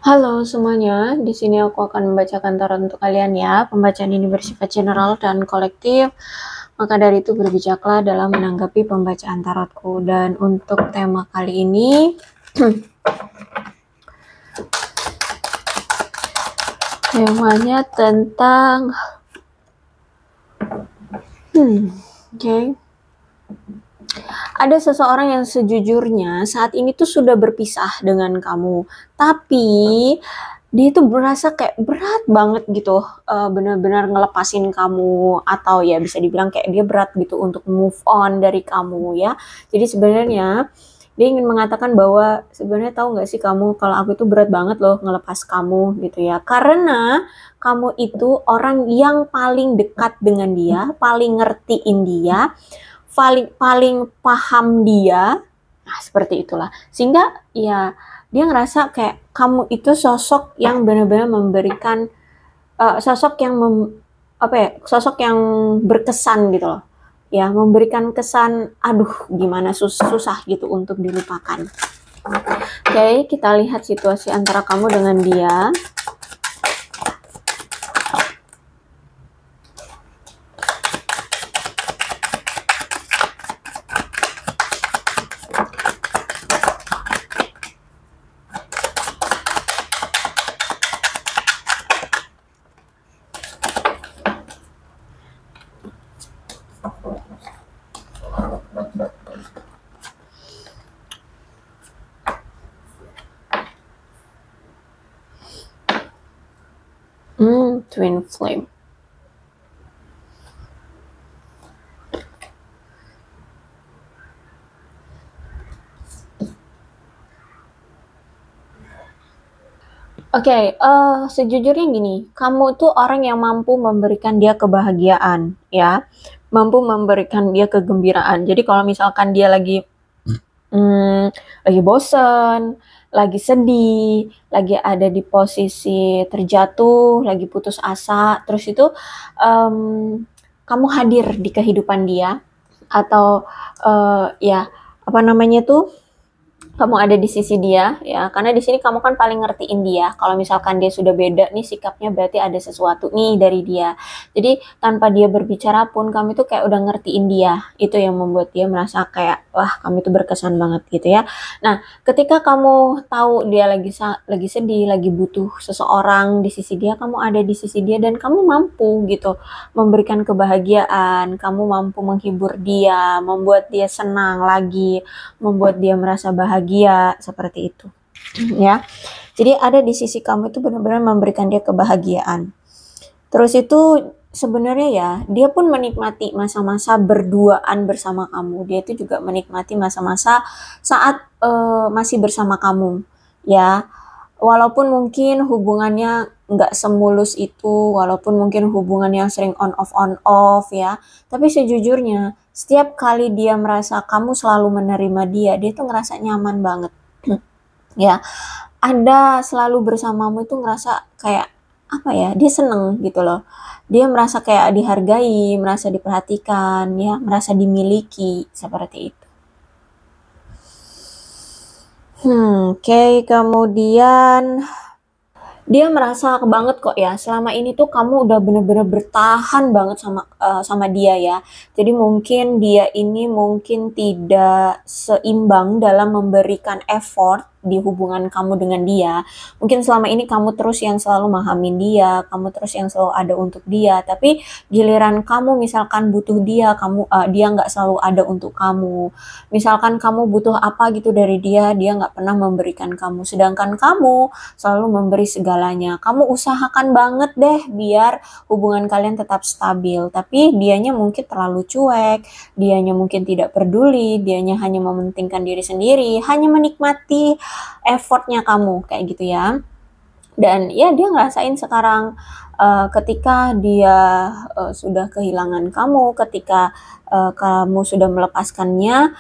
Halo semuanya, di sini aku akan membacakan tarot untuk kalian ya. Pembacaan ini bersifat general dan kolektif, maka dari itu berbijaklah dalam menanggapi pembacaan tarotku. Dan untuk tema kali ini, temanya tentang, oke. Ada seseorang yang sejujurnya saat ini tuh sudah berpisah dengan kamu, tapi dia itu berasa kayak berat banget gitu, benar-benar ngelepasin kamu, atau ya bisa dibilang kayak dia berat gitu untuk move on dari kamu ya. Jadi sebenarnya dia ingin mengatakan bahwa sebenarnya tahu nggak sih kamu kalau aku itu berat banget loh ngelepas kamu gitu ya. Karena kamu itu orang yang paling dekat dengan dia, paling ngertiin dia, paling paling paham dia. Nah, seperti itulah. Sehingga ya dia ngerasa kayak kamu itu sosok yang benar-benar memberikan sosok yang sosok yang berkesan gitu loh. Ya, memberikan kesan aduh gimana susah gitu untuk dilupakan. Oke, kita lihat situasi antara kamu dengan dia. Twin flame. Oke, sejujurnya gini, kamu tuh orang yang mampu memberikan dia kebahagiaan, ya, mampu memberikan dia kegembiraan. Jadi kalau misalkan dia lagi bosen, lagi sedih, lagi ada di posisi terjatuh, lagi putus asa, terus itu kamu hadir di kehidupan dia, atau ya apa namanya tuh, kamu ada di sisi dia ya, karena di sini kamu kan paling ngertiin dia. Kalau misalkan dia sudah beda nih sikapnya, berarti ada sesuatu nih dari dia. Jadi tanpa dia berbicara pun kamu tuh kayak udah ngertiin dia. Itu yang membuat dia merasa kayak wah kamu itu berkesan banget gitu ya. Nah, ketika kamu tahu dia lagi sedih, lagi butuh seseorang di sisi dia, kamu ada di sisi dia dan kamu mampu gitu memberikan kebahagiaan, kamu mampu menghibur dia, membuat dia senang lagi, membuat dia merasa bahagia, seperti itu. Ya. Jadi ada di sisi kamu itu benar-benar memberikan dia kebahagiaan. Terus itu sebenarnya ya, dia pun menikmati masa-masa berduaan bersama kamu. Dia itu juga menikmati masa-masa saat masih bersama kamu. Ya, walaupun mungkin hubungannya nggak semulus itu, walaupun mungkin hubungannya sering on off ya, tapi sejujurnya setiap kali dia merasa kamu selalu menerima dia tuh ngerasa nyaman banget. Ya, ada selalu bersamamu itu ngerasa kayak apa ya, dia seneng gitu loh. Dia merasa kayak dihargai, merasa diperhatikan, ya, merasa dimiliki, seperti itu. Oke, kemudian dia merasa banget kok ya, selama ini tuh kamu udah bener-bener bertahan banget sama dia ya. Jadi mungkin dia ini mungkin tidak seimbang dalam memberikan effort di hubungan kamu dengan dia. Mungkin selama ini kamu terus yang selalu memahamin dia, kamu terus yang selalu ada untuk dia, tapi giliran kamu misalkan butuh dia, dia nggak selalu ada untuk kamu. Misalkan kamu butuh apa gitu dari dia nggak pernah memberikan kamu. Sedangkan kamu selalu memberi segalanya. Kamu usahakan banget deh biar hubungan kalian tetap stabil, tapi dianya mungkin terlalu cuek, dianya mungkin tidak peduli, dianya hanya mementingkan diri sendiri, hanya menikmati effortnya kamu, kayak gitu ya. Dan ya dia ngerasain sekarang ketika dia sudah kehilangan kamu, ketika kamu sudah melepaskannya,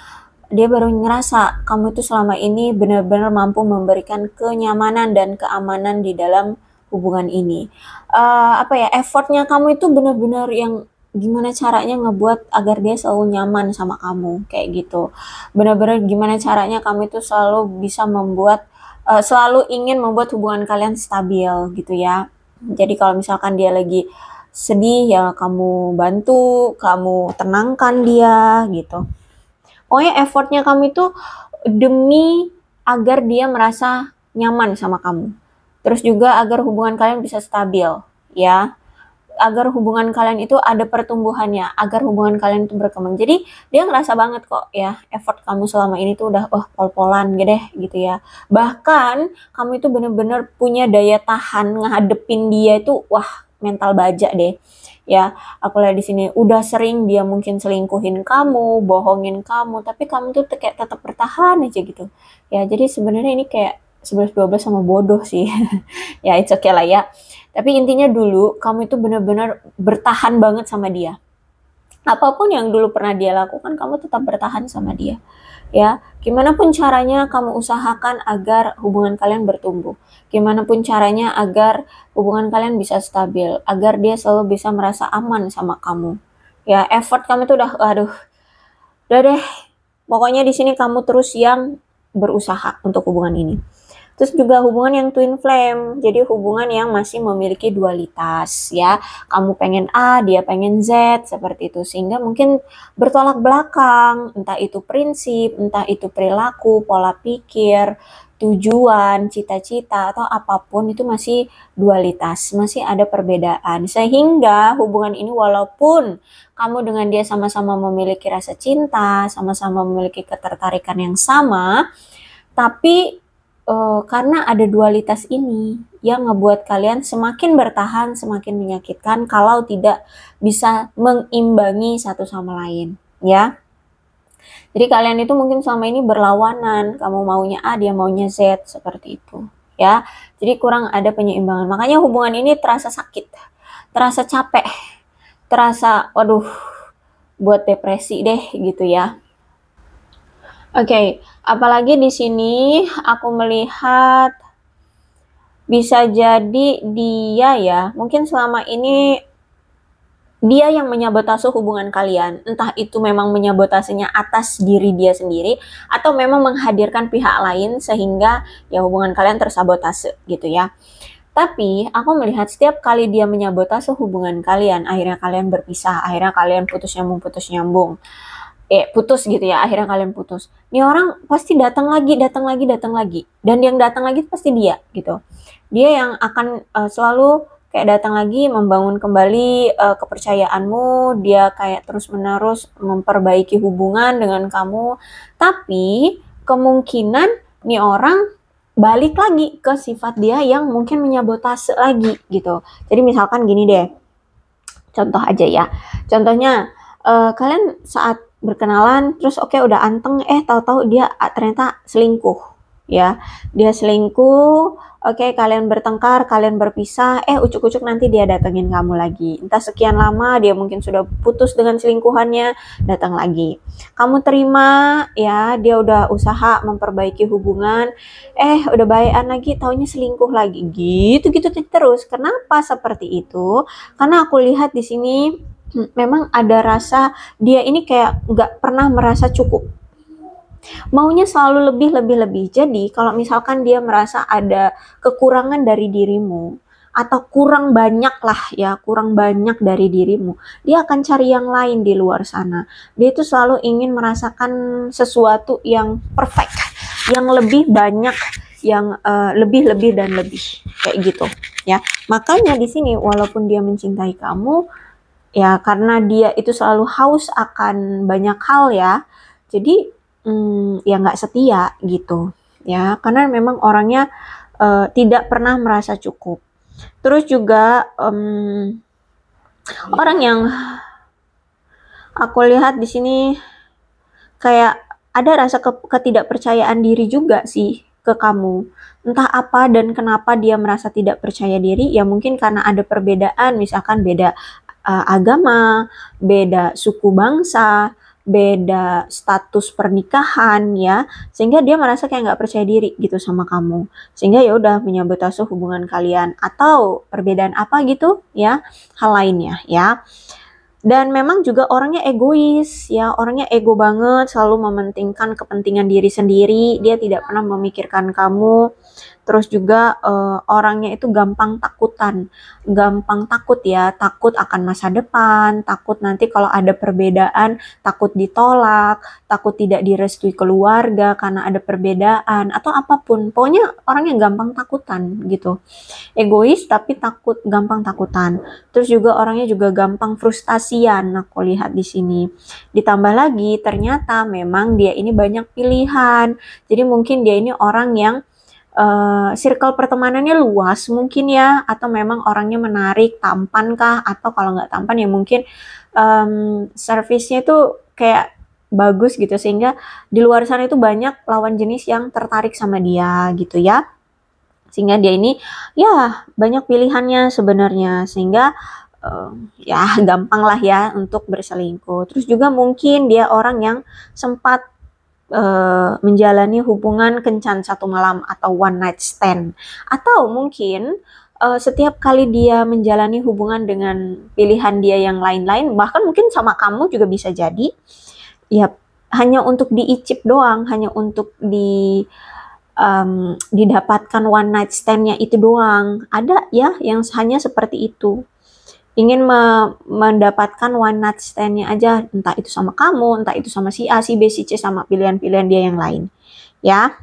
dia baru ngerasa kamu itu selama ini benar-benar mampu memberikan kenyamanan dan keamanan di dalam hubungan ini. Effortnya kamu itu benar-benar yang gimana caranya ngebuat agar dia selalu nyaman sama kamu, kayak gitu. Benar-benar gimana caranya kamu itu selalu bisa membuat selalu ingin membuat hubungan kalian stabil gitu ya. Jadi kalau misalkan dia lagi sedih ya kamu bantu, kamu tenangkan dia gitu. Pokoknya effortnya kamu itu demi agar dia merasa nyaman sama kamu. Terus juga agar hubungan kalian bisa stabil ya. Agar hubungan kalian itu ada pertumbuhannya, agar hubungan kalian itu berkembang. Jadi dia ngerasa banget kok ya, effort kamu selama ini tuh udah pol-polan gitu ya. Bahkan kamu itu bener-bener punya daya tahan ngadepin dia itu mental baja deh. Ya, aku lihat di sini udah sering dia mungkin selingkuhin kamu, bohongin kamu, tapi kamu tuh kayak tetap bertahan aja gitu. Ya, jadi sebenarnya ini kayak 11-12 sama bodoh sih. Ya, it's okay lah ya. Tapi intinya dulu kamu itu benar-benar bertahan banget sama dia. Apapun yang dulu pernah dia lakukan, kamu tetap bertahan sama dia. Ya, gimana pun caranya kamu usahakan agar hubungan kalian bertumbuh. Gimana pun caranya agar hubungan kalian bisa stabil, agar dia selalu bisa merasa aman sama kamu. Ya, effort kamu itu udah deh. Pokoknya di sini kamu terus yang berusaha untuk hubungan ini. Terus juga hubungan yang twin flame, jadi hubungan yang masih memiliki dualitas ya. Kamu pengen A, dia pengen Z, seperti itu. Sehingga mungkin bertolak belakang, entah itu prinsip, entah itu perilaku, pola pikir, tujuan, cita-cita, atau apapun itu masih dualitas, masih ada perbedaan. Sehingga hubungan ini walaupun kamu dengan dia sama-sama memiliki rasa cinta, sama-sama memiliki ketertarikan yang sama, tapi karena ada dualitas ini yang ngebuat kalian semakin bertahan, semakin menyakitkan kalau tidak bisa mengimbangi satu sama lain, ya. Jadi kalian itu mungkin selama ini berlawanan, kamu maunya A, dia maunya Z, seperti itu, ya. Jadi kurang ada penyeimbangan. Makanya hubungan ini terasa sakit, terasa capek, terasa buat depresi deh gitu ya. Oke, apalagi di sini aku melihat bisa jadi dia ya, mungkin selama ini dia yang menyabotase hubungan kalian. Entah itu memang menyabotasenya atas diri dia sendiri atau memang menghadirkan pihak lain sehingga ya hubungan kalian tersabotase gitu ya. Tapi aku melihat setiap kali dia menyabotase hubungan kalian, akhirnya kalian berpisah, akhirnya kalian putus nyambung. Putus gitu ya, akhirnya kalian putus. Ini orang pasti datang lagi. Dan yang datang lagi pasti dia gitu. Dia yang akan selalu kayak datang lagi membangun kembali kepercayaanmu, dia kayak terus-menerus memperbaiki hubungan dengan kamu. Tapi kemungkinan nih orang balik lagi ke sifat dia yang mungkin menyabotase lagi gitu. Jadi misalkan gini deh. Contoh aja ya. Contohnya kalian saat berkenalan terus udah anteng tahu-tahu dia ternyata selingkuh ya. Dia selingkuh, kalian bertengkar, kalian berpisah, ucuk-ucuk nanti dia datengin kamu lagi. Entah sekian lama dia mungkin sudah putus dengan selingkuhannya, datang lagi. Kamu terima ya, dia udah usaha memperbaiki hubungan, udah baikan lagi, taunya selingkuh lagi. Gitu terus. Kenapa seperti itu? Karena aku lihat di sini memang ada rasa dia ini kayak nggak pernah merasa cukup. Maunya selalu lebih. Jadi kalau misalkan dia merasa ada kekurangan dari dirimu atau kurang banyak dari dirimu, dia akan cari yang lain di luar sana. Dia itu selalu ingin merasakan sesuatu yang perfect, yang lebih banyak, yang lebih kayak gitu ya. Makanya di sini walaupun dia mencintai kamu, ya karena dia itu selalu haus akan banyak hal ya, jadi ya nggak setia gitu ya, karena memang orangnya tidak pernah merasa cukup. Terus juga orang yang aku lihat di sini kayak ada rasa ketidakpercayaan diri juga sih ke kamu. Entah apa dan kenapa dia merasa tidak percaya diri, ya mungkin karena ada perbedaan, misalkan beda agama, beda suku bangsa, beda status pernikahan ya, sehingga dia merasa kayak nggak percaya diri gitu sama kamu, sehingga ya udah menyabotase hubungan kalian atau perbedaan apa gitu ya, hal lainnya ya. Dan memang juga orangnya egois ya, orangnya ego banget, selalu mementingkan kepentingan diri sendiri, dia tidak pernah memikirkan kamu. Terus juga orangnya itu gampang takut ya, takut akan masa depan, takut nanti kalau ada perbedaan, takut ditolak, takut tidak direstui keluarga karena ada perbedaan atau apapun. Pokoknya orangnya gampang takutan gitu. Egois tapi gampang takutan. Terus juga orangnya juga gampang frustasian. Aku lihat di sini. Ditambah lagi ternyata memang dia ini banyak pilihan. Jadi mungkin dia ini orang yang circle pertemanannya luas mungkin ya, atau memang orangnya menarik, tampan kah, atau kalau nggak tampan ya mungkin servisnya itu kayak bagus gitu, sehingga di luar sana itu banyak lawan jenis yang tertarik sama dia gitu ya, sehingga dia ini ya banyak pilihannya sebenarnya, sehingga ya gampang lah ya untuk berselingkuh. Terus juga mungkin dia orang yang sempat menjalani hubungan kencan satu malam atau one night stand, atau mungkin setiap kali dia menjalani hubungan dengan pilihan dia yang lain-lain, bahkan mungkin sama kamu juga bisa jadi ya, hanya untuk diicip doang, hanya untuk didapatkan one night stand-nya itu doang. Ada ya yang hanya seperti itu, ingin mendapatkan one night stand-nya aja, entah itu sama kamu, entah itu sama si A, si B, si C, sama pilihan-pilihan dia yang lain ya.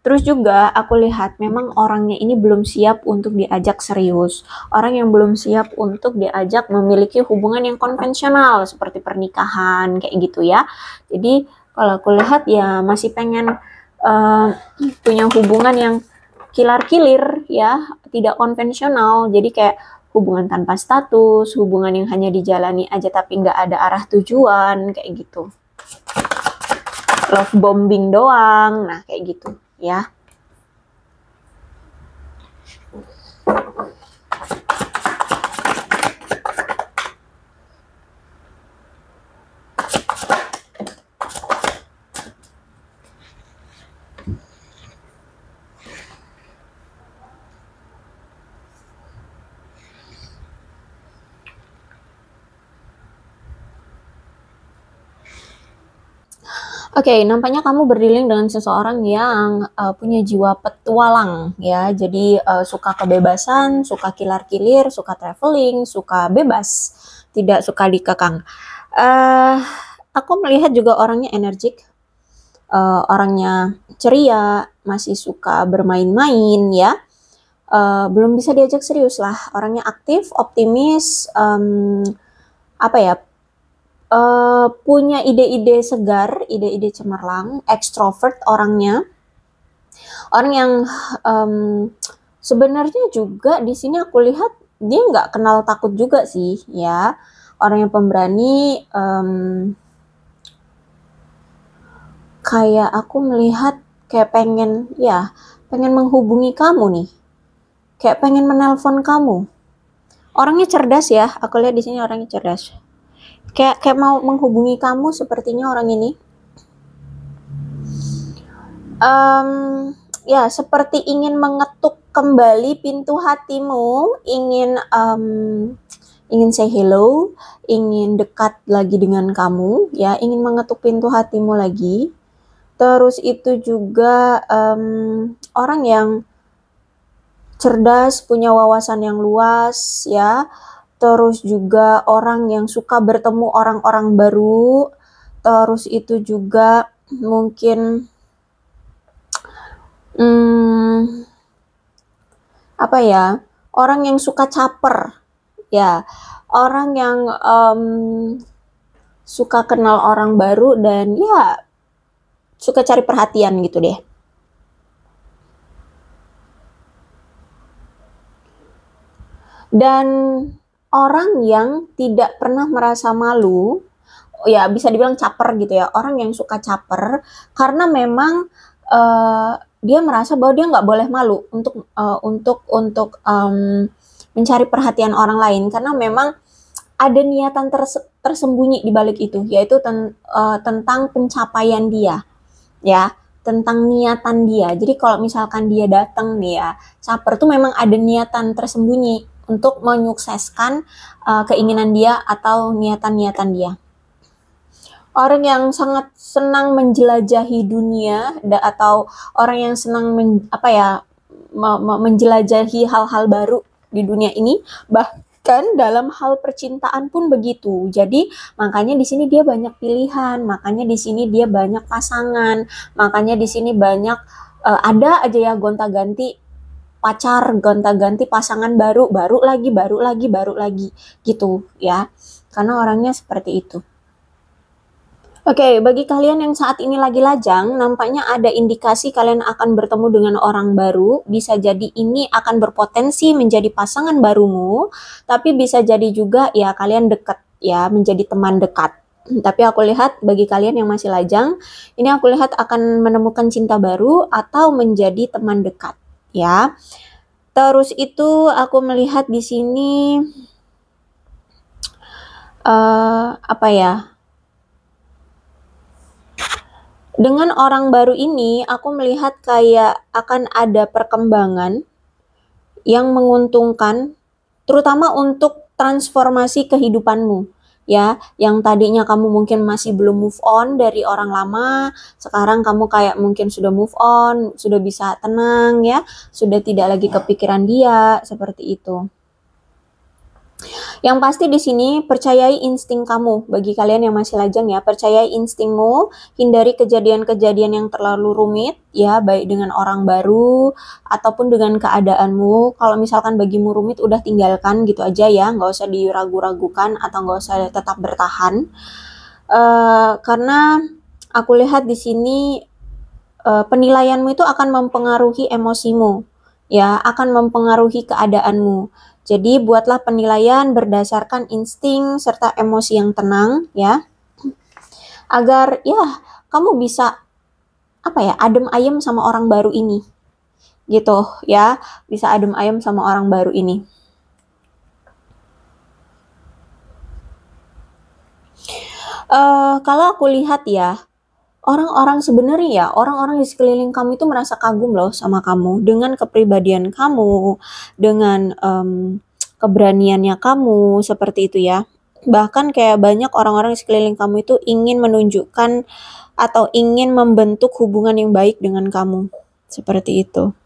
Terus juga aku lihat memang orangnya ini belum siap untuk diajak serius, orang yang belum siap untuk diajak memiliki hubungan yang konvensional seperti pernikahan kayak gitu ya. Jadi kalau aku lihat ya masih pengen punya hubungan yang kilar-kilir ya, tidak konvensional. Jadi kayak hubungan tanpa status, hubungan yang hanya dijalani aja tapi nggak ada arah tujuan, kayak gitu. Love bombing doang, nah kayak gitu ya. Oke, nampaknya kamu berdealing dengan seseorang yang punya jiwa petualang ya. Jadi suka kebebasan, suka kilar-kilir, suka traveling, suka bebas, tidak suka dikekang. Aku melihat juga orangnya energik, orangnya ceria, masih suka bermain-main ya. Belum bisa diajak serius lah. Orangnya aktif, optimis, apa ya? Punya ide-ide segar, ide-ide cemerlang, ekstrovert orangnya. Orang yang sebenarnya juga di sini aku lihat dia nggak kenal takut juga sih ya. Orang yang pemberani, kayak aku melihat kayak pengen menghubungi kamu nih. Kayak pengen menelpon kamu. Orangnya cerdas ya, aku lihat di sini orangnya cerdas. Kayak mau menghubungi kamu sepertinya orang ini. Ya seperti ingin mengetuk kembali pintu hatimu, ingin say hello, ingin dekat lagi dengan kamu, ya, ingin mengetuk pintu hatimu lagi. Terus itu juga orang yang cerdas, punya wawasan yang luas, ya. Terus juga orang yang suka bertemu orang-orang baru. Terus itu juga mungkin orang yang suka caper, ya, orang yang suka kenal orang baru dan ya suka cari perhatian gitu deh. Dan orang yang tidak pernah merasa malu, ya bisa dibilang caper gitu ya, orang yang suka caper karena memang dia merasa bahwa dia nggak boleh malu untuk mencari perhatian orang lain, karena memang ada niatan tersembunyi di balik itu, yaitu tentang pencapaian dia, ya, tentang niatan dia. Jadi kalau misalkan dia datang nih ya, caper tuh memang ada niatan tersembunyi untuk menyukseskan keinginan dia atau niatan-niatan dia. Orang yang sangat senang menjelajahi dunia atau orang yang senang menjelajahi hal-hal baru di dunia ini, bahkan dalam hal percintaan pun begitu. Jadi makanya di sini dia banyak pilihan, makanya di sini dia banyak pasangan, makanya di sini banyak ada aja ya gonta-ganti pacar, gonta-ganti pasangan baru lagi gitu ya. Karena orangnya seperti itu. Oke, bagi kalian yang saat ini lagi lajang, nampaknya ada indikasi kalian akan bertemu dengan orang baru. Bisa jadi ini akan berpotensi menjadi pasangan barumu, tapi bisa jadi juga ya kalian dekat ya, menjadi teman dekat. Tapi aku lihat bagi kalian yang masih lajang, ini aku lihat akan menemukan cinta baru atau menjadi teman dekat ya. Terus itu aku melihat di sini apa ya? Dengan orang baru ini, aku melihat kayak akan ada perkembangan yang menguntungkan, terutama untuk transformasi kehidupanmu. Ya, yang tadinya kamu mungkin masih belum move on dari orang lama, sekarang kamu kayak mungkin sudah move on, sudah bisa tenang ya, sudah tidak lagi kepikiran dia, seperti itu. Yang pasti di sini percayai insting kamu. Bagi kalian yang masih lajang ya, percayai instingmu, hindari kejadian-kejadian yang terlalu rumit ya, baik dengan orang baru ataupun dengan keadaanmu. Kalau misalkan bagimu rumit, udah tinggalkan gitu aja ya, nggak usah diragu-ragukan atau nggak usah tetap bertahan. Karena aku lihat di sini penilaianmu itu akan mempengaruhi emosimu, ya, akan mempengaruhi keadaanmu. Jadi buatlah penilaian berdasarkan insting serta emosi yang tenang ya. Agar ya kamu bisa adem ayem sama orang baru ini. Gitu ya, bisa adem ayem sama orang baru ini. Kalau aku lihat ya, orang-orang di sekeliling kamu itu merasa kagum loh sama kamu dengan kepribadian kamu, dengan keberaniannya kamu, seperti itu ya. Bahkan kayak banyak orang-orang di sekeliling kamu itu ingin menunjukkan atau ingin membentuk hubungan yang baik dengan kamu, seperti itu.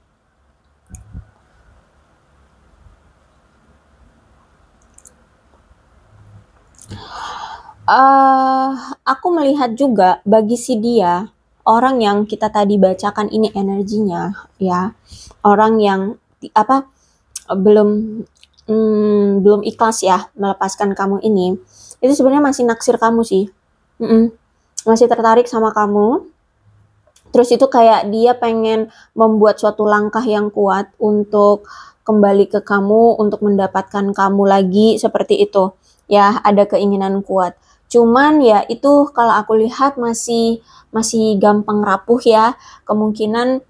Aku melihat juga bagi si dia, orang yang kita tadi bacakan ini energinya ya, orang yang belum ikhlas ya melepaskan kamu ini, itu sebenarnya masih naksir kamu sih, masih tertarik sama kamu. Terus itu kayak dia pengen membuat suatu langkah yang kuat untuk kembali ke kamu, untuk mendapatkan kamu lagi, seperti itu ya, ada keinginan kuat. Cuman ya itu kalau aku lihat masih gampang rapuh ya. Kemungkinan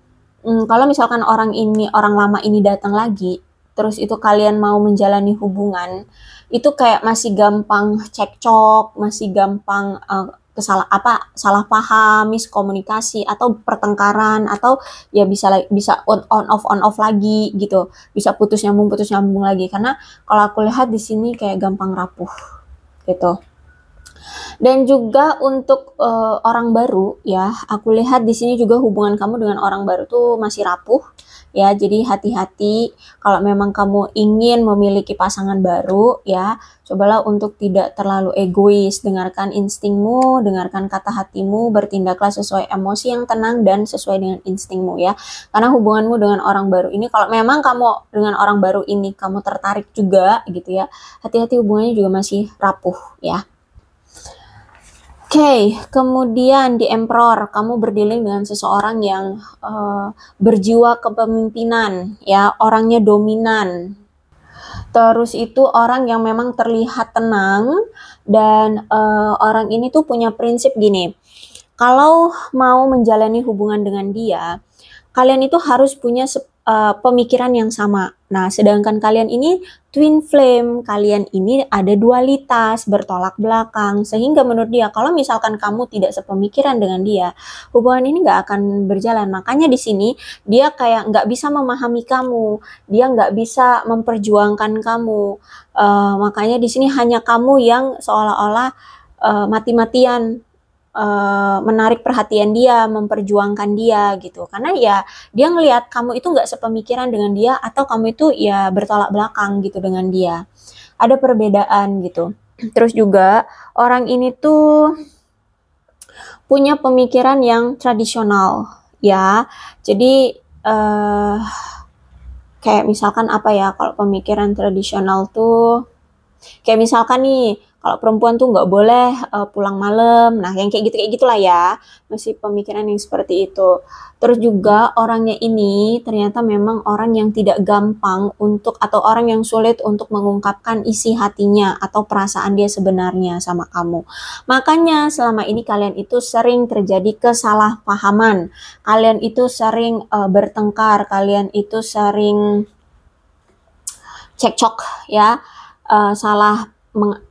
kalau misalkan orang lama ini datang lagi, terus itu kalian mau menjalani hubungan, itu kayak masih gampang cekcok, masih gampang salah paham, miskomunikasi atau pertengkaran, atau ya bisa on off lagi gitu, bisa putus nyambung lagi. Karena kalau aku lihat di sini kayak gampang rapuh gitu. Dan juga untuk orang baru ya, aku lihat di sini juga hubungan kamu dengan orang baru tuh masih rapuh ya. Jadi hati-hati kalau memang kamu ingin memiliki pasangan baru ya, cobalah untuk tidak terlalu egois, dengarkan instingmu, dengarkan kata hatimu, bertindaklah sesuai emosi yang tenang dan sesuai dengan instingmu ya. Karena hubunganmu dengan orang baru ini, kalau memang kamu dengan orang baru ini kamu tertarik juga gitu ya, hati-hati, hubungannya juga masih rapuh ya. Oke, kemudian di Emperor, kamu berdealing dengan seseorang yang berjiwa kepemimpinan, ya, orangnya dominan. Terus itu orang yang memang terlihat tenang, dan orang ini tuh punya prinsip gini, kalau mau menjalani hubungan dengan dia, kalian itu harus punya pemikiran yang sama. Nah, sedangkan kalian ini twin flame, kalian ini ada dualitas, bertolak belakang, sehingga menurut dia kalau misalkan kamu tidak sepemikiran dengan dia, hubungan ini nggak akan berjalan. Makanya di sini dia kayak nggak bisa memahami kamu, dia nggak bisa memperjuangkan kamu. Makanya di sini hanya kamu yang seolah-olah mati-matian menarik perhatian dia, memperjuangkan dia gitu. Karena ya dia ngelihat kamu itu nggak sepemikiran dengan dia atau kamu itu ya bertolak belakang gitu dengan dia. Ada perbedaan gitu. Terus juga orang ini tuh punya pemikiran yang tradisional ya. Jadi kayak misalkan apa ya, kalau pemikiran tradisional tuh kayak misalkan nih, kalau perempuan tuh nggak boleh pulang malam. Nah, yang kayak gitulah ya. Masih pemikiran yang seperti itu. Terus juga orangnya ini ternyata memang orang yang tidak gampang untuk atau orang yang sulit untuk mengungkapkan isi hatinya atau perasaan dia sebenarnya sama kamu. Makanya selama ini kalian itu sering terjadi kesalahpahaman. Kalian itu sering bertengkar, kalian itu sering cekcok ya. Salah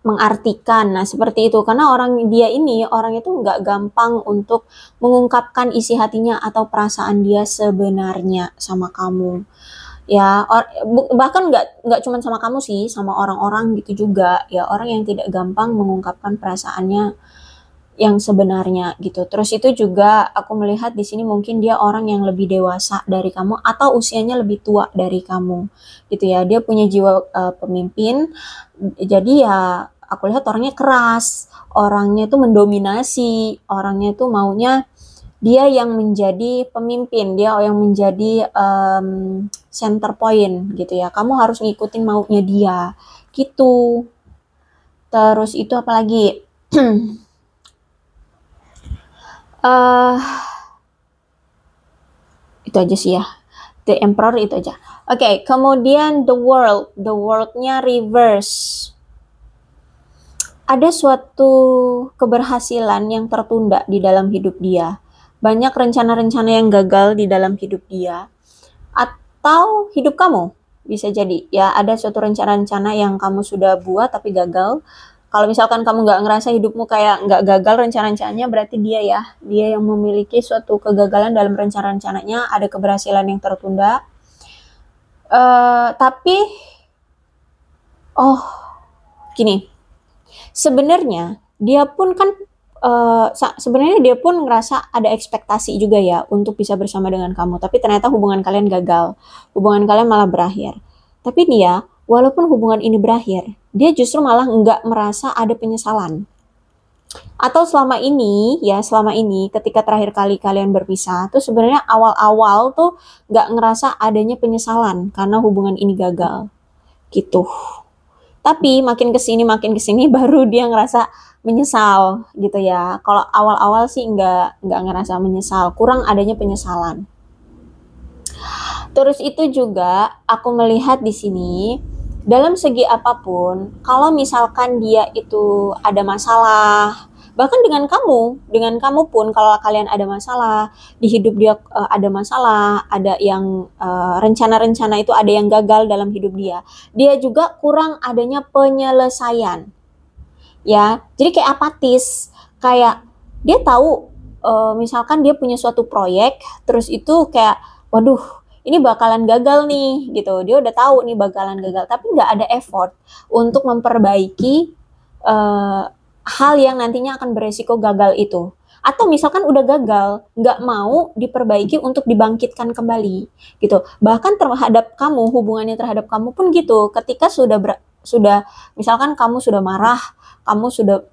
mengartikan. Nah, seperti itu. Karena orang itu nggak gampang untuk mengungkapkan isi hatinya atau perasaan dia sebenarnya sama kamu. Ya, bahkan nggak cuma sama kamu sih, sama orang-orang gitu juga. Ya, orang yang tidak gampang mengungkapkan perasaannya yang sebenarnya gitu. Terus itu juga aku melihat di sini mungkin dia orang yang lebih dewasa dari kamu atau usianya lebih tua dari kamu gitu ya. Dia punya jiwa pemimpin. Jadi ya aku lihat orangnya keras, orangnya tuh mendominasi, orangnya tuh maunya dia yang menjadi pemimpin, dia yang menjadi center point gitu ya. Kamu harus ngikutin maunya dia gitu. Terus itu apalagi? Itu aja sih ya. The Emperor itu aja. Oke, kemudian the world-nya reverse. Ada suatu keberhasilan yang tertunda di dalam hidup dia. Banyak rencana-rencana yang gagal di dalam hidup dia. Atau hidup kamu bisa jadi. Ya, ada suatu rencana-rencana yang kamu sudah buat tapi gagal. Kalau misalkan kamu nggak ngerasa hidupmu kayak nggak gagal rencana-rencananya, berarti dia yang memiliki suatu kegagalan dalam rencana-rencananya, ada keberhasilan yang tertunda. Tapi, gini, sebenarnya dia pun kan, sebenarnya dia pun ngerasa ada ekspektasi juga ya untuk bisa bersama dengan kamu, tapi ternyata hubungan kalian gagal, hubungan kalian malah berakhir. Tapi dia, walaupun hubungan ini berakhir, dia justru malah nggak merasa ada penyesalan. Atau selama ini ketika terakhir kali kalian berpisah tuh sebenarnya awal-awal tuh nggak ngerasa adanya penyesalan karena hubungan ini gagal gitu. Tapi makin kesini baru dia ngerasa menyesal gitu ya. Kalau awal-awal sih nggak ngerasa menyesal, kurang adanya penyesalan. Terus itu juga aku melihat di sini dalam segi apapun, kalau misalkan dia itu ada masalah, bahkan dengan kamu pun kalau kalian ada masalah, di hidup dia ada masalah, ada yang rencana-rencana itu ada yang gagal dalam hidup dia juga kurang adanya penyelesaian. Ya, jadi kayak apatis, kayak dia tahu misalkan dia punya suatu proyek, terus itu kayak waduh ini bakalan gagal nih gitu. Dia udah tahu nih bakalan gagal, tapi nggak ada effort untuk memperbaiki hal yang nantinya akan beresiko gagal itu. Atau misalkan udah gagal, nggak mau diperbaiki untuk dibangkitkan kembali gitu. Bahkan terhadap kamu, hubungannya terhadap kamu pun gitu. Ketika sudah misalkan kamu sudah marah, kamu sudah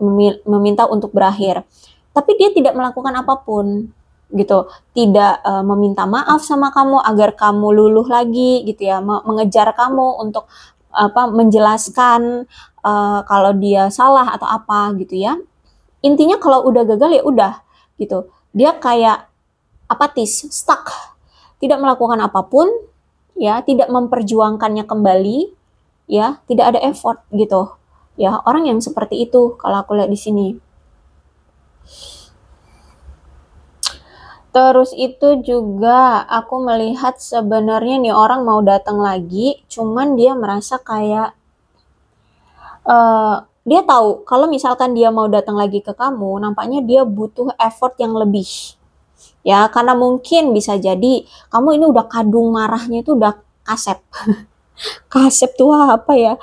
meminta untuk berakhir, tapi dia tidak melakukan apapun gitu, tidak meminta maaf sama kamu agar kamu luluh lagi gitu ya, mengejar kamu untuk menjelaskan kalau dia salah atau apa gitu ya. Intinya kalau udah gagal ya udah gitu, dia kayak apatis, stuck, tidak melakukan apapun ya, tidak memperjuangkannya kembali ya, tidak ada effort gitu ya. Orang yang seperti itu kalau aku lihat di sini. Terus itu juga aku melihat sebenarnya nih orang mau datang lagi, cuman dia merasa kayak dia tahu kalau misalkan dia mau datang lagi ke kamu, nampaknya dia butuh effort yang lebih. Ya, karena mungkin bisa jadi kamu ini udah kadung marahnya itu udah kasep. Kasep tuh apa ya?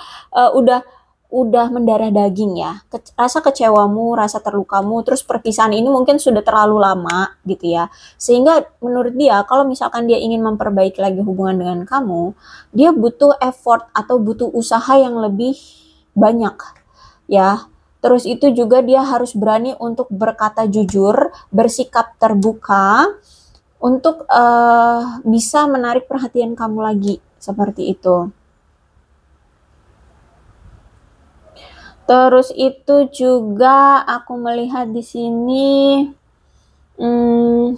Udah mendarah daging ya. Rasa kecewamu, rasa terlukamu, terus perpisahan ini mungkin sudah terlalu lama gitu ya. Sehingga menurut dia kalau misalkan dia ingin memperbaiki lagi hubungan dengan kamu, dia butuh effort atau butuh usaha yang lebih banyak ya. Terus itu juga dia harus berani untuk berkata jujur, bersikap terbuka untuk bisa menarik perhatian kamu lagi seperti itu. Terus itu juga aku melihat di sini, hmm,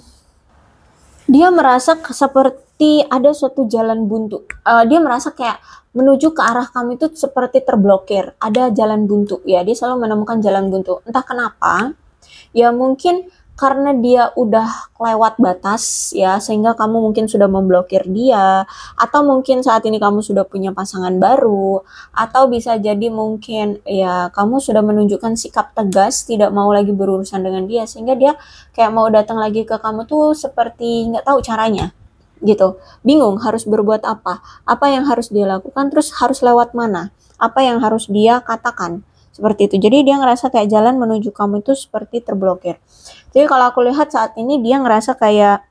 dia merasa seperti ada suatu jalan buntu. Dia merasa kayak menuju ke arah kamu itu seperti terblokir, ada jalan buntu ya. Dia selalu menemukan jalan buntu. Entah kenapa, ya mungkin karena dia udah lewat batas ya, sehingga kamu mungkin sudah memblokir dia, atau mungkin saat ini kamu sudah punya pasangan baru, atau bisa jadi mungkin ya kamu sudah menunjukkan sikap tegas, tidak mau lagi berurusan dengan dia, sehingga dia kayak mau datang lagi ke kamu tuh seperti nggak tahu caranya gitu, bingung harus berbuat apa yang harus dia lakukan, terus harus lewat mana, apa yang harus dia katakan, seperti itu. Jadi dia ngerasa kayak jalan menuju kamu itu seperti terblokir. Jadi kalau aku lihat saat ini dia ngerasa kayak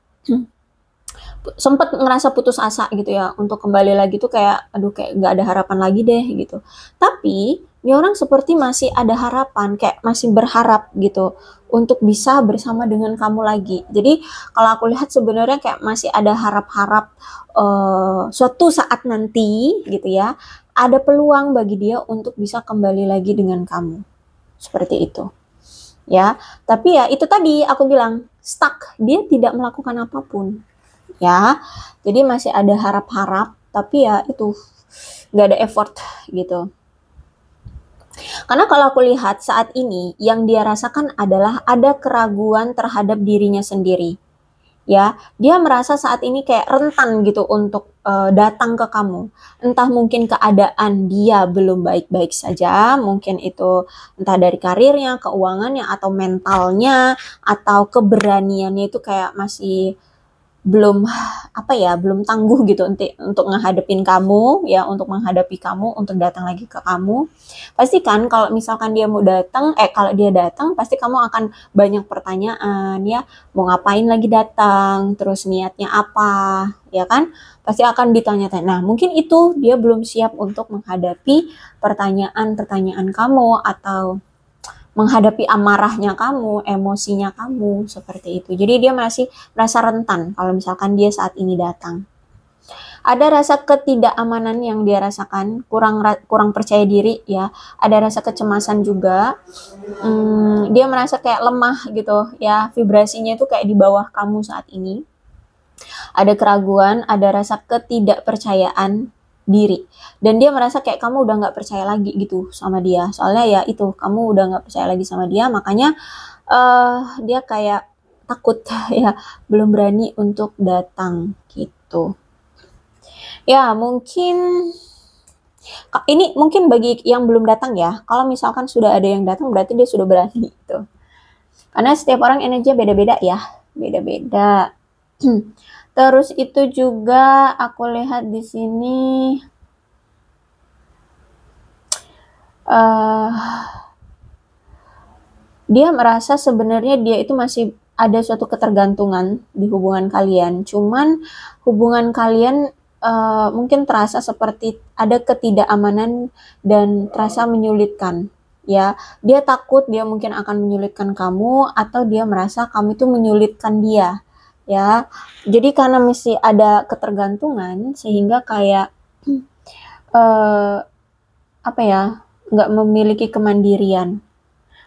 sempat ngerasa putus asa gitu ya untuk kembali lagi tuh kayak aduh kayak nggak ada harapan lagi deh gitu. Tapi ini orang seperti masih ada harapan, kayak masih berharap gitu untuk bisa bersama dengan kamu lagi. Jadi kalau aku lihat sebenarnya kayak masih ada harap-harap suatu saat nanti gitu ya, ada peluang bagi dia untuk bisa kembali lagi dengan kamu. Seperti itu. Ya, tapi ya itu tadi aku bilang stuck, dia tidak melakukan apapun ya. Jadi masih ada harap-harap, tapi ya itu nggak ada effort gitu. Karena kalau aku lihat saat ini yang dia rasakan adalah ada keraguan terhadap dirinya sendiri. Ya, dia merasa saat ini kayak rentan gitu untuk datang ke kamu. Entah mungkin keadaan dia belum baik-baik saja, mungkin itu entah dari karirnya, keuangannya, atau mentalnya, atau keberaniannya itu kayak masih belum apa ya, belum tangguh gitu untuk ngehadapin kamu ya, untuk menghadapi kamu, untuk datang lagi ke kamu. Pasti kan kalau misalkan dia mau datang, kalau dia datang pasti kamu akan banyak pertanyaan ya, mau ngapain lagi datang, terus niatnya apa, ya kan? Pasti akan ditanya-tanya. Nah, mungkin itu dia belum siap untuk menghadapi pertanyaan-pertanyaan kamu atau menghadapi amarahnya kamu, emosinya kamu, seperti itu. Jadi dia masih merasa rentan kalau misalkan dia saat ini datang. Ada rasa ketidakamanan yang dia rasakan, kurang percaya diri ya. Ada rasa kecemasan juga. Dia merasa kayak lemah gitu ya, vibrasinya itu kayak di bawah kamu saat ini. Ada keraguan, ada rasa ketidakpercayaan diri, dan dia merasa kayak kamu udah nggak percaya lagi gitu sama dia, soalnya ya itu kamu udah nggak percaya lagi sama dia, makanya dia kayak takut ya, belum berani untuk datang gitu ya. Mungkin ini mungkin bagi yang belum datang ya, kalau misalkan sudah ada yang datang berarti dia sudah berani gitu, karena setiap orang energinya beda-beda ya, beda-beda. Terus itu juga aku lihat di sini uh, dia merasa sebenarnya dia itu masih ada suatu ketergantungan di hubungan kalian. Cuman hubungan kalian mungkin terasa seperti ada ketidakamanan dan terasa menyulitkan. Ya, dia takut dia mungkin akan menyulitkan kamu, atau dia merasa kamu itu menyulitkan dia. Ya, jadi karena masih ada ketergantungan sehingga kayak uh, apa ya, nggak memiliki kemandirian.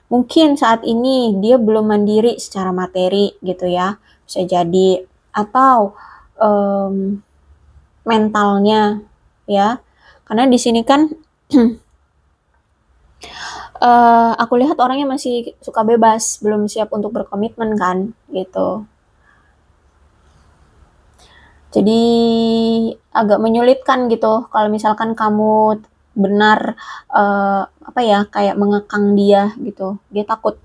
Mungkin saat ini dia belum mandiri secara materi gitu ya, bisa jadi, atau mentalnya ya. Karena di sini kan aku lihat orangnya masih suka bebas, belum siap untuk berkomitmen kan gitu. Jadi agak menyulitkan gitu kalau misalkan kamu benar apa ya, kayak mengekang dia gitu. Dia takut.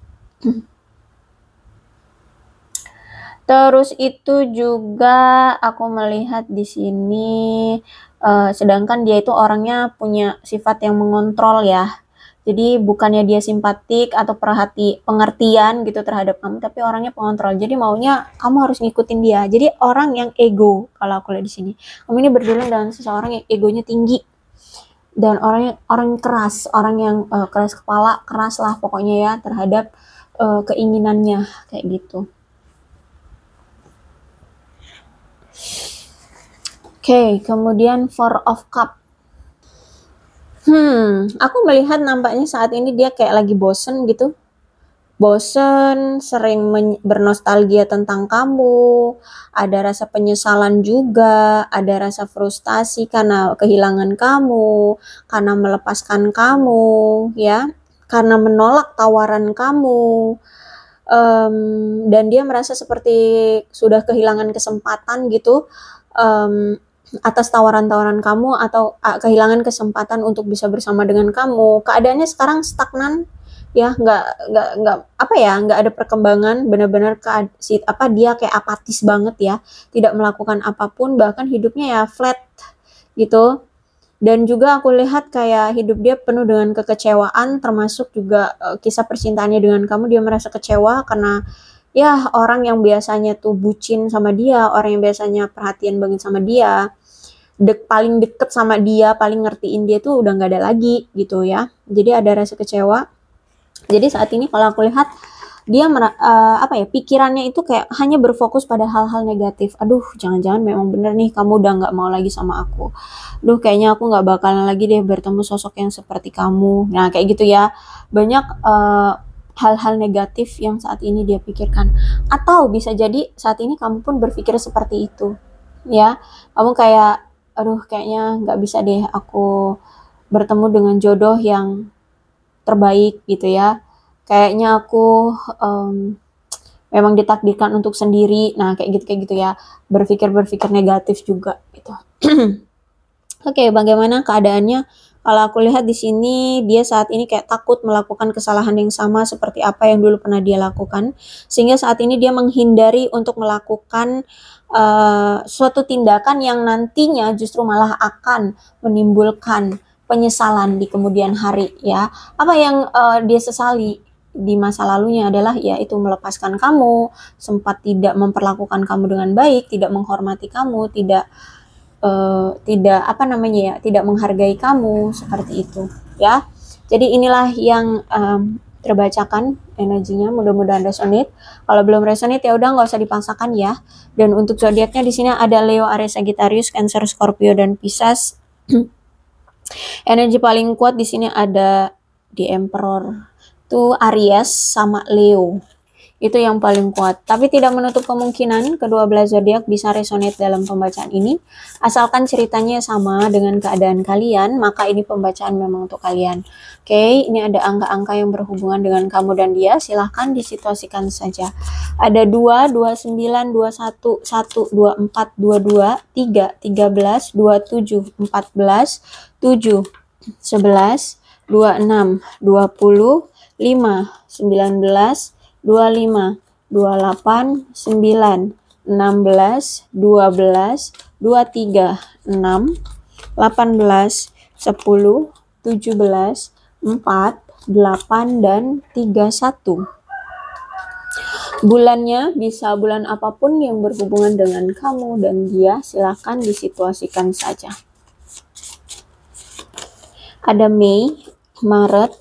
Terus itu juga aku melihat di sini, sedangkan dia itu orangnya punya sifat yang mengontrol ya. Jadi bukannya dia simpatik atau pengertian gitu terhadap kamu, tapi orangnya pengontrol. Jadi maunya kamu harus ngikutin dia. Jadi orang yang ego kalau aku lihat di sini. Kamu ini berduaan dengan seseorang yang egonya tinggi dan orang keras, orang yang keras kepala, keras lah pokoknya ya terhadap keinginannya kayak gitu. Oke, kemudian Four of Cup. Aku melihat nampaknya saat ini dia kayak lagi bosen gitu. Bosen, sering bernostalgia tentang kamu, ada rasa penyesalan juga, ada rasa frustasi karena kehilangan kamu, karena melepaskan kamu, ya, karena menolak tawaran kamu, dan dia merasa seperti sudah kehilangan kesempatan gitu, atas tawaran-tawaran kamu atau kehilangan kesempatan untuk bisa bersama dengan kamu. Keadaannya sekarang stagnan ya, nggak apa ya, nggak ada perkembangan, benar-benar dia kayak apatis banget ya, tidak melakukan apapun, bahkan hidupnya ya flat gitu. Dan juga aku lihat kayak hidup dia penuh dengan kekecewaan, termasuk juga kisah percintaannya dengan kamu. Dia merasa kecewa karena ya orang yang biasanya tuh bucin sama dia, orang yang biasanya perhatian banget sama dia, paling deket sama dia, paling ngertiin dia tuh udah nggak ada lagi gitu ya. Jadi ada rasa kecewa. Jadi saat ini kalau aku lihat dia apa ya, pikirannya itu kayak hanya berfokus pada hal-hal negatif. Aduh, jangan-jangan memang bener nih kamu udah nggak mau lagi sama aku. Duh, kayaknya aku nggak bakalan lagi deh bertemu sosok yang seperti kamu. Nah, kayak gitu ya. Banyak hal-hal negatif yang saat ini dia pikirkan. Atau bisa jadi saat ini kamu pun berpikir seperti itu. Ya, kamu kayak, aduh kayaknya nggak bisa deh aku bertemu dengan jodoh yang terbaik gitu ya. Kayaknya aku memang ditakdirkan untuk sendiri. Nah, kayak gitu ya. Berpikir negatif juga gitu. Oke, bagaimana keadaannya? Kalau aku lihat di sini dia saat ini kayak takut melakukan kesalahan yang sama seperti apa yang dulu pernah dia lakukan, sehingga saat ini dia menghindari untuk melakukan suatu tindakan yang nantinya justru malah akan menimbulkan penyesalan di kemudian hari ya. Apa yang dia sesali di masa lalunya adalah yaitu melepaskan kamu, sempat tidak memperlakukan kamu dengan baik, tidak menghormati kamu, tidak apa namanya ya, tidak menghargai kamu seperti itu ya. Jadi inilah yang terbacakan energinya, mudah-mudahan resonate. Kalau belum resonate ya udah nggak usah dipaksakan ya. Dan untuk zodiaknya di sini ada Leo, Aries, Sagittarius, Cancer, Scorpio dan Pisces. Energi paling kuat di sini ada di Emperor tuh Aries sama Leo. Itu yang paling kuat. Tapi tidak menutup kemungkinan kedua belah zodiak bisa resonate dalam pembacaan ini. Asalkan ceritanya sama dengan keadaan kalian, maka ini pembacaan memang untuk kalian. Oke, ini ada angka-angka yang berhubungan dengan kamu dan dia. Silahkan disituasikan saja. Ada 2, 29, 21, 1, 24, 22, 3, 13, 27, 14, 7, 11, 26, 20, 5, 19, 25, 28, 9, 16, 12, 23, 6, 18, 10, 17, 4, 8, dan 31. Bulannya bisa bulan apapun yang berhubungan dengan kamu dan dia, silahkan disituasikan saja. Ada Mei, Maret,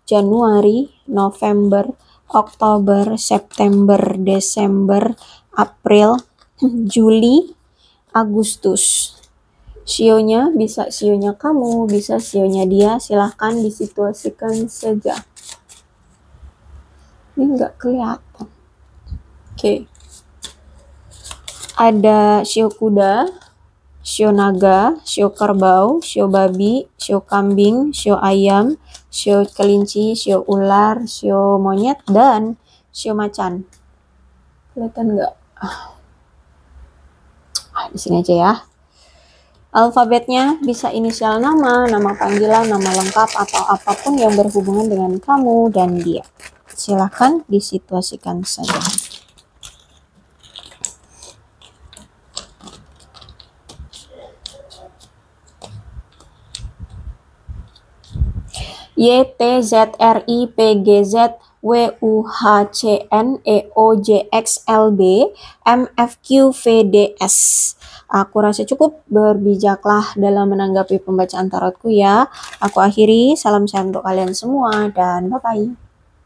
Januari, November, Oktober, September, Desember, April, Juli, Agustus. Sionya bisa sionya kamu, bisa sionya dia, silahkan disituasikan saja. Ini nggak kelihatan. Oke. Ada sio kuda, sio naga, sio kerbau, sio babi, sio kambing, sio ayam, sio kelinci, sio ular, sio monyet, dan sio macan. Kelihatan nggak? Di sini aja ya. Alfabetnya bisa inisial nama, nama panggilan, nama lengkap, atau apapun yang berhubungan dengan kamu dan dia. Silahkan disituasikan saja. Y, T, Z, R, I, P, G, Z, W, U, H, C, N, E, O, J, X, L, B, M, F, Q, V, D, S. Aku rasa cukup, berbijaklah dalam menanggapi pembacaan tarotku ya. Aku akhiri, salam sehat untuk kalian semua, dan bye-bye.